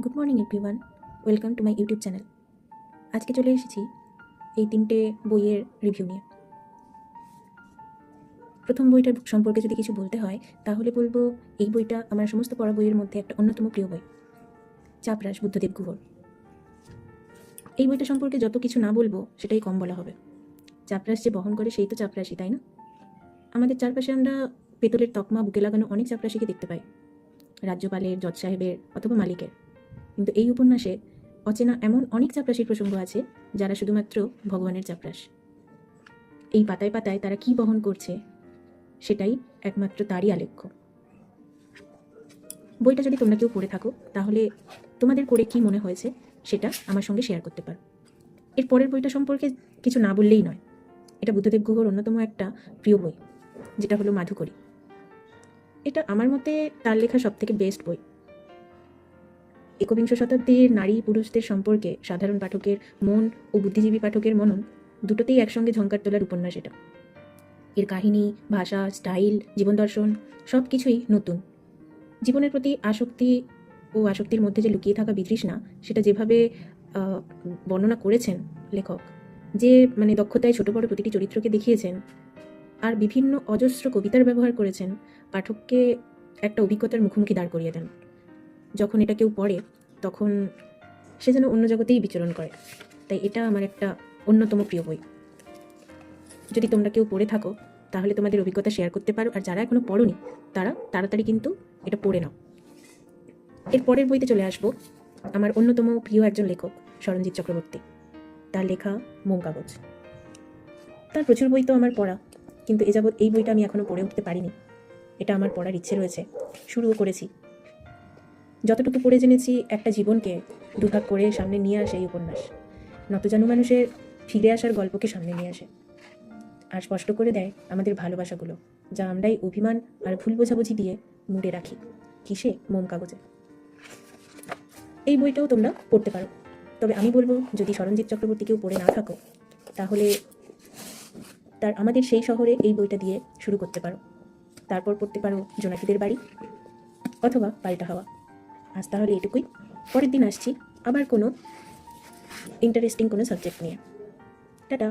Good morning everyone, welcome to my YouTube channel. আজকে চলে এসেছি এই 3টে বইয়ের রিভিউ নিয়ে। প্রথম বইটার সম্পর্কে যদি কিছু বলতে হয় তাহলে বলবো এই বইটা আমার সমস্ত পড়া বইয়ের মধ্যে একটা অন্যতম প্রিয় বই, চাপরাশ বুদ্ধদেব গুহর। এই বইটা সম্পর্কে যত কিছু না বলবো সেটাই কম বলা হবে। চাপরাশ যে বহন করে সেই তো চাপরাশি, তাই না? আমাদের চারপাশে আমরা পেতলের তকমা বুকে লাগানো অনেক চাপরাশিকে দেখতে পাই, রাজ্যপালের, জজ সাহেবের অথবা মালিকের। কিন্তু এই উপন্যাসে অচেনা এমন অনেক চাপরাশির প্রসঙ্গ আছে যারা শুধুমাত্র ভগবানের চাপরাশ। এই পাতায় পাতায় তারা কি বহন করছে সেটাই একমাত্র তারই আলেখ্য। বইটা যদি তোমরা কেউ পড়ে থাকো তাহলে তোমাদের করে কি মনে হয়েছে সেটা আমার সঙ্গে শেয়ার করতে পারো। এর পরের বইটা সম্পর্কে কিছু না বললেই নয়, এটা বুদ্ধদেব গুহর অন্যতম একটা প্রিয় বই, যেটা হলো মাধুকরী। এটা আমার মতে তার লেখা সবথেকে বেস্ট বই। একবিংশ শতাব্দীর নারী পুরুষদের সম্পর্কে সাধারণ পাঠকের মন ও বুদ্ধিজীবী পাঠকের মনন দুটোতেই একসঙ্গে ঝঙ্কার তোলার উপন্যাস এটা। এর কাহিনী, ভাষা, স্টাইল, জীবন দর্শন সব কিছুই নতুন। জীবনের প্রতি আসক্তি ও আসক্তির মধ্যে যে লুকিয়ে থাকা বিতৃষ্ণা, সেটা যেভাবে বর্ণনা করেছেন লেখক, যে দক্ষতায় ছোট বড় প্রতিটি চরিত্রকে দেখিয়েছেন, আর বিভিন্ন অজস্র কবিতার ব্যবহার করেছেন, পাঠককে একটা অভিজ্ঞতার মুখোমুখি দাঁড় করিয়ে দেন। যখন এটা কেউ পড়ে তখন সে যেন অন্য জগতেই বিচরণ করে। তাই এটা আমার একটা অন্যতম প্রিয় বই। যদি তোমরা কেউ পড়ে থাকো তাহলে তোমাদের অভিজ্ঞতা শেয়ার করতে পারো, আর যারা এখনো পড়োনি তারা তাড়াতাড়ি কিন্তু এটা পড়ে নাও। এর পরের বইতে চলে আসবো আমার অন্যতম প্রিয় একজন লেখক, সরঞ্জিৎ চক্রবর্তী। তার লেখা মোম কাগজ। তার প্রচুর বই তো আমার পড়া, কিন্তু এ যাবৎ এই বইটা আমি এখনো পড়ে উঠতে পারিনি। এটা আমার পড়ার ইচ্ছে রয়েছে, শুরুও করেছি। যতটুকু পড়ে জেনেছি, একটা জীবনকে দুভাগ করে সামনে নিয়ে আসে এই উপন্যাস। নতজানু মানুষের ফিরে আসার গল্পকে সামনে নিয়ে আসে, আর স্পষ্ট করে দেয় আমাদের ভালোবাসাগুলো, যা আমরাই অভিমান আর ভুল বোঝাবুঝি দিয়ে মুড়ে রাখি। কিসে? মোম কাগজে। এই বইটাও তোমরা পড়তে পারো, তবে আমি বলবো যদি সরঞ্জিৎ চক্রবর্তী কেউ পড়ে না থাকো তাহলে আমাদের সেই শহরে এই বইটা দিয়ে শুরু করতে পারো। তারপর পড়তে পারো জোনাকিদের বাড়ি অথবা পাল্টা হাওয়া। আজ তাহলে এটুকুই। পরের দিন আসছি আবার কোনো ইন্টারেস্টিং কোনো সাবজেক্ট নিয়ে। টাটা।